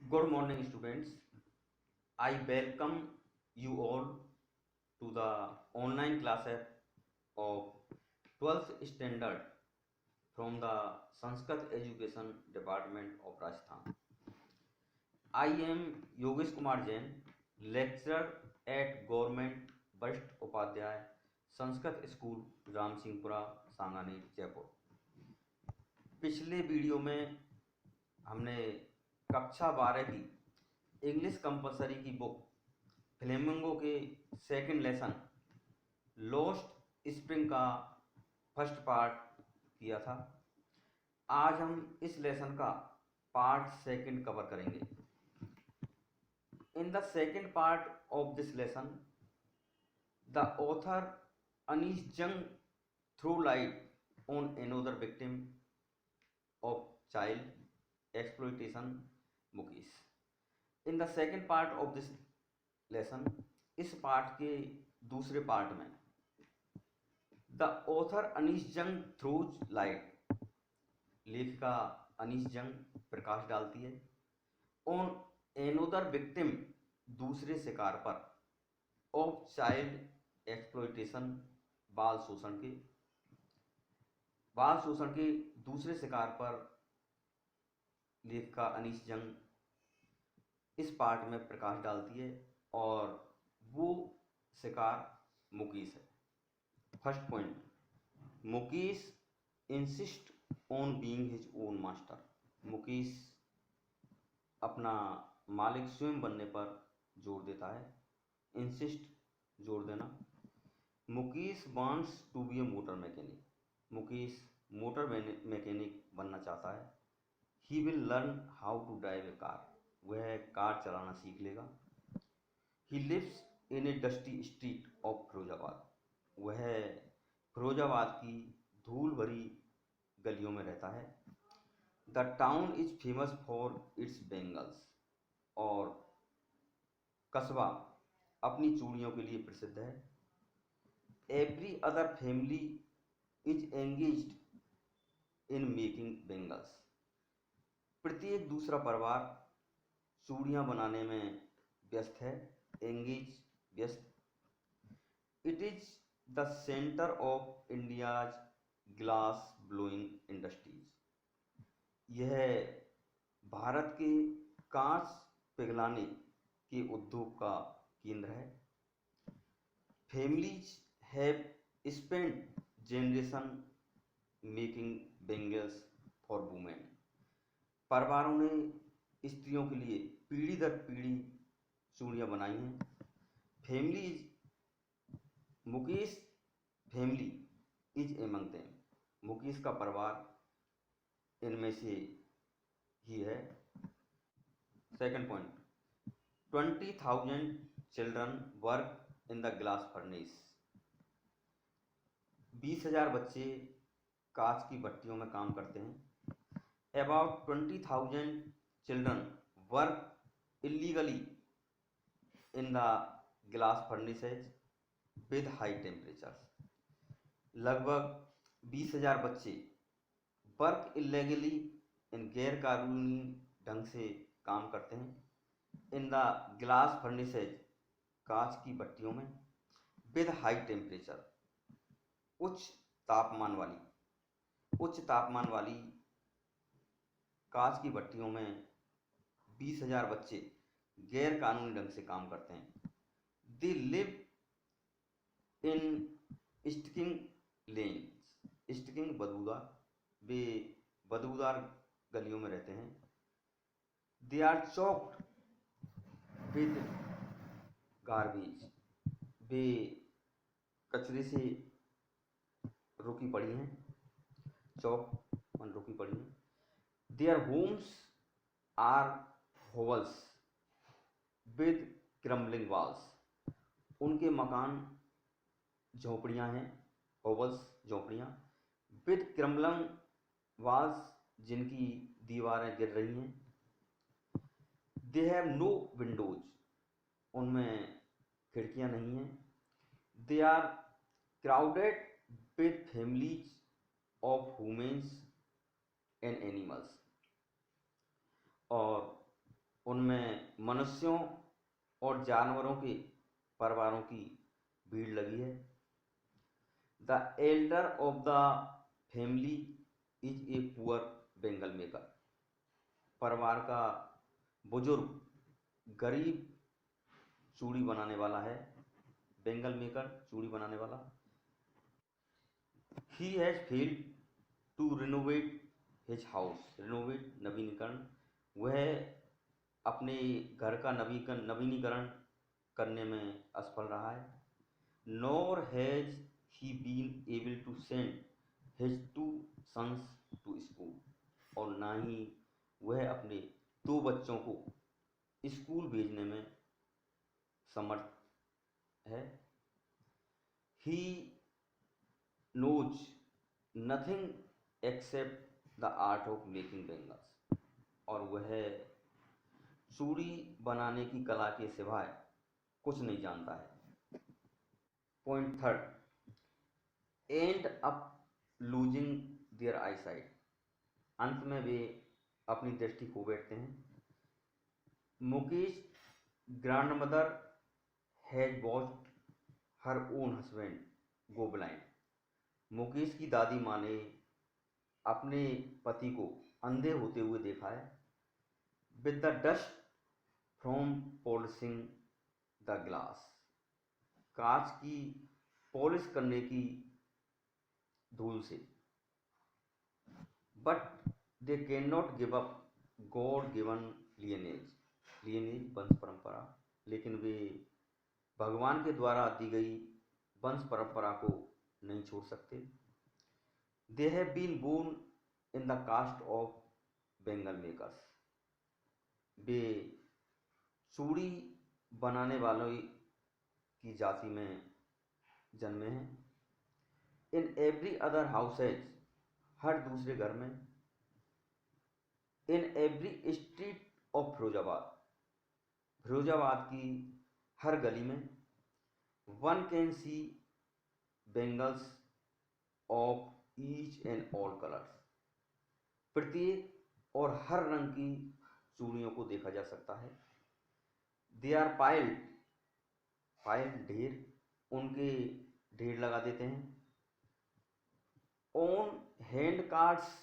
Good morning, students. I welcome you all to the online classes of 12th standard from the Sanskrit Education Department of Rajasthan. I am Yogesh Kumar Jain, lecturer at Government Varisht Upadhyay Sanskrit school Ram Singhpura Sanganer Jaipur. पिछले video में हमने कक्षा 12 की English compulsory की book flamingo के second lesson lost spring का first part किया था। आज हम इस लेसन का पार्ट सेकंड कवर करेंगे। In the second part of this lesson the author Anees Jung throw light on another victim of child exploitation Mukesh. In the second part of this lesson, इस part के दूसरे पार्ट में द ऑथर अनीश जंग throws light, लेखिका अनीश जंग प्रकाश डालती है, ऑन एनोदर विक्टिम दूसरे शिकार पर, ऑफ चाइल्ड एक्सप्लॉयटेशन बाल शोषण के दूसरे शिकार पर लेखिका अनीश जंग इस पार्ट में प्रकाश डालती है और वो शिकार मुकेश है। First point, Mukesh insist on being his own master. Mukesh अपना मालिक स्वयं बनने पर जोर देता है। इंसिस्ट, जोर देना। Mukesh wants to be a motor mechanic. Mukesh motor mechanic बनना चाहता है। He will learn how to drive a car. वह कार चलाना सीख लेगा। He lives in a dusty street of Firozabad. वह फिरोजाबाद की धूल भरी गलियों में रहता है। The town is famous for its bangles. और कस्बा अपनी चूड़ियों के लिए प्रसिद्ध है। Every other family is engaged in making bangles. प्रत्येक दूसरा परिवार चूड़ियाँ बनाने में व्यस्त है। एंगेज, व्यस्त। It is the centre of India's glass blowing industries. यह भारत के कांच पिघलाने के उद्योग का केंद्र है। Families have spent generation making bangles for women. परिवारों ने स्त्रियों के लिए पीढ़ी दर पीढ़ी चूड़ियाँ बनाई हैं। Family is, Mukesh family is among them. Mukesh का परिवार इनमें से ही है। Second point, 20,000 children work in the glass furnace. 20,000 बच्चे कांच की भट्टियों में काम करते हैं। About 20,000 children work illegally in the glass furnaces with high temperatures. लगभग 20,000 बच्चे वर्क इलीगली इन गैर कानूनी ढंग से काम करते हैं इन द ग्लास फर्नेसेज, कांच की भट्टियों में, विद हाई टेम्परेचर, उच्च तापमान वाली कांच की भट्टियों में 20,000 बच्चे गैर कानूनी ढंग से काम करते हैं। They live in stinking lanes. Stinking, बदबूदार। वे बदबूदार गलियों में रहते हैं। They are choked with garbage. वे कचरे से रुकी पड़ी हैं। चौक मन रुकी पड़ी हैं। Their homes are hovels with crumbling walls. उनके मकान झोपड़ियाँ हैं। होवल्स, झोपड़ियाँ। विद क्रम्बलिंग वॉल्स, जिनकी दीवारें गिर रही हैं। They have no windows. उनमें खिड़कियाँ नहीं हैं। They are crowded with families of humans and animals. और उनमें मनुष्यों और जानवरों के परिवारों की भीड़ लगी है। The Elder of the family is a poor Bengal maker. परिवार का बुजुर्ग गरीब चूड़ी बनाने वाला है, बेंगल मेकर चूड़ी बनाने वाला। He has failed to renovate his house. Renovate नवीनीकरण, वह अपने घर का नवीनीकरण करने में असफल रहा है। Nor has he been able to send his 2 sons to school. और ना ही वह अपने 2 बच्चों को स्कूल भेजने में समर्थ है। He knows nothing except the art of making bangles. और वह चूड़ी बनाने की कला के सिवाय कुछ नहीं जानता है। Point third, end up losing their eyesight. अंत में वे अपनी दृष्टि खो बैठते हैं। Mukesh grandmother has watched her own husband go blind. मुकेश की दादी माँ ने अपने पति को अंधे होते हुए देखा है। With the dust from polishing the glass. कांच की पॉलिश करने की धूल से। But they can not give up God given lineage. Lineage वंश परंपरा, लेकिन वे भगवान के द्वारा दी गई वंश परंपरा को नहीं छोड़ सकते। They have been born in the caste of bangle makers. वे चूड़ी बनाने वालों की जाति में जन्मे हैं। इन एवरी अदर हाउसेज, हर दूसरे घर में। In every street of Firozabad, Firozabad की हर गली में। One can see bangles of each and all colours. प्रत्येक और हर रंग की चूड़ियों को देखा जा सकता है। दे आर पाइल्ड, पाइल्ड ढेर, उनके ढेर लगा देते हैं। ऑन हैंड कार्ड्स,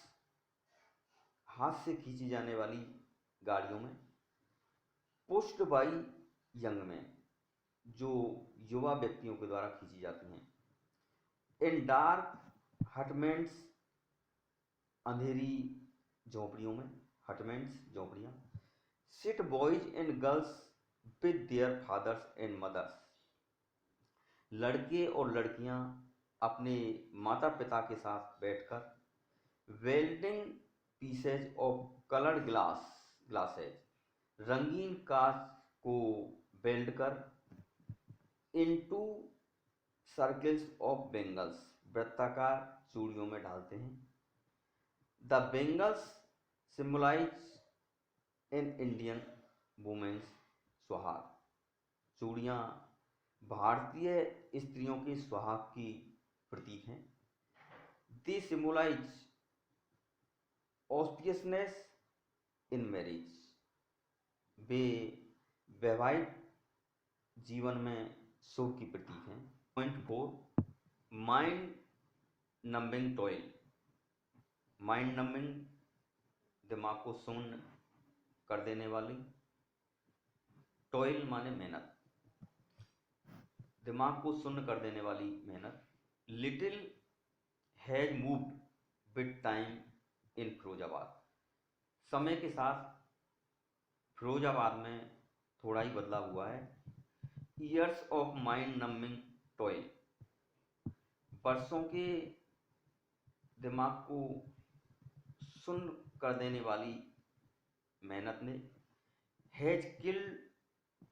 हाथ से खींची जाने वाली गाड़ियों में। पुश्ड बाई यंग मैन, जो युवा व्यक्तियों के द्वारा खींची जाती हैं। इन डार्क हटमेंट्स, अंधेरी झोपड़ियों में। हटमेंट्स झोपड़ियाँ। Sit boys and girls with their fathers and mothers. लड़के और लड़कियां अपने माता पिता के साथ बैठकर welding pieces of coloured glasses, रंगीन कांच को वेल्ड कर, इनटू सर्कल्स ऑफ बेंगल्स, वृत्ताकार चूड़ियों में डालते हैं। The bangles symbolize in Indian women's suhaag. चूड़ियाँ भारतीय स्त्रियों के सुहाग की प्रतीक हैं। They symbolize auspiciousness in marriage. वे वैवाहिक जीवन में शुभ की प्रतीक हैं। Point 4, mind numbing toil. Mind numbing, दिमाग को सुन्न कर देने वाली। टॉयल माने मेहनत, दिमाग को सुन्न कर देने वाली मेहनत। Little has moved with time in Firozabad. समय के साथ फिरोजाबाद में थोड़ा ही बदलाव हुआ है। Years of mind numbing toil, वर्षों के दिमाग को सुन्न कर देने वाली मेहनत ने has killed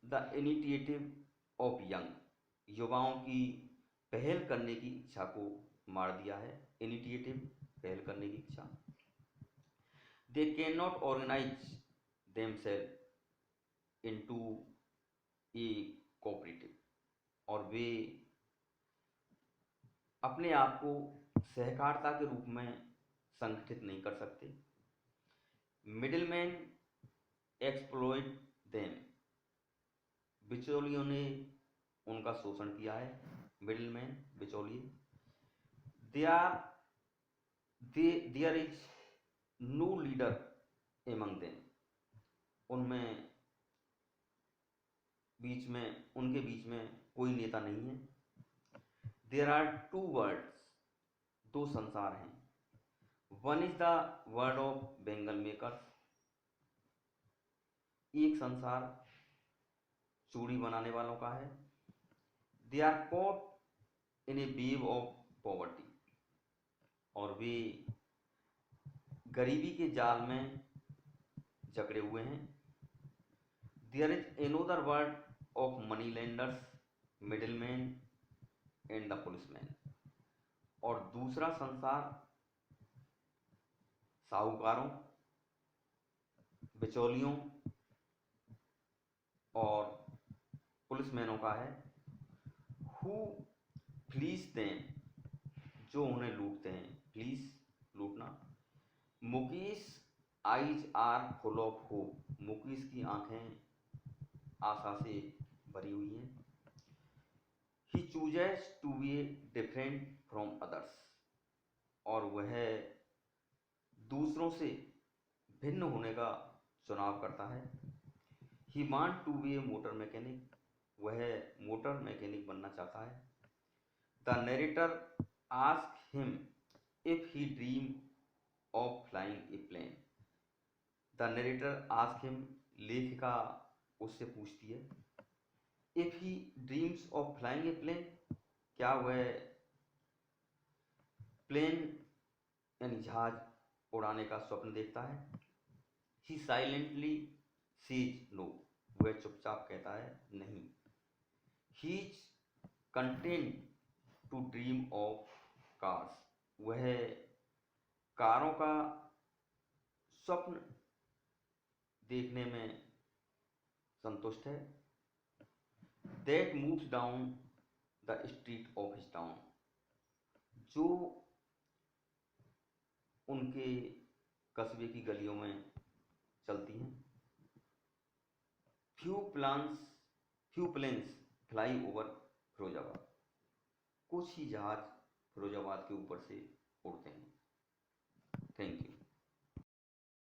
the initiative of young. युवाओं की पहल करने की इच्छा को मार दिया है। इनिशिएटिव, पहल करने की इच्छा। They can not organize themselves into a cooperative. और वे अपने आप को सहकारिता के रूप में संगठित नहीं कर सकते। मिडिलमैन एक्सप्लॉइट देम, बिचौलियों ने उनका शोषण किया है, मिडिलमैन, बिचौलिए। They are there is no leader among them, उनमें उनके बीच में कोई नेता नहीं है। देयर आर टू वर्ल्ड्स, दो संसार हैं। One is the world of bangle makers, एक संसार चूड़ी बनाने वालों का है। They are caught in a wave of poverty, और वे गरीबी के जाल में जकड़े हुए हैं। There is another world of money lenders, middleman and the policeman, और दूसरा संसार साहूकारों, बिचौलियों और पुलिसमैनों का है। हु फ्लीस देम, जो उन्हें लूटते हैं, फ्लीस, लूटना। Mukesh eyes are full of hope, Mukesh की आंखें आशा से भरी हुई हैं। He chooses to be different from others, और वह दूसरों से भिन्न होने का चुनाव करता है। He want to be a motor mechanic, वह मोटर मैकेनिक बनना चाहता है। The narrator ask him if he dream of flying a plane, the narrator ask him, लेखिका उससे पूछती है, if he dreams of flying a plane, क्या वह प्लेन यानी जहाज उड़ाने का स्वप्न देखता है। ही साइलेंटली सेज नो, वह चुपचाप कहता है नहीं। He is content to dream of cars, वह कारों का स्वप्न देखने में संतुष्ट है। That moves down the street of his town, जो उनके कस्बे की गलियों में चलती हैं। Few planes fly over Firozabad, कुछ ही जहाज फिरोजाबाद के ऊपर से उड़ते हैं। Thank you.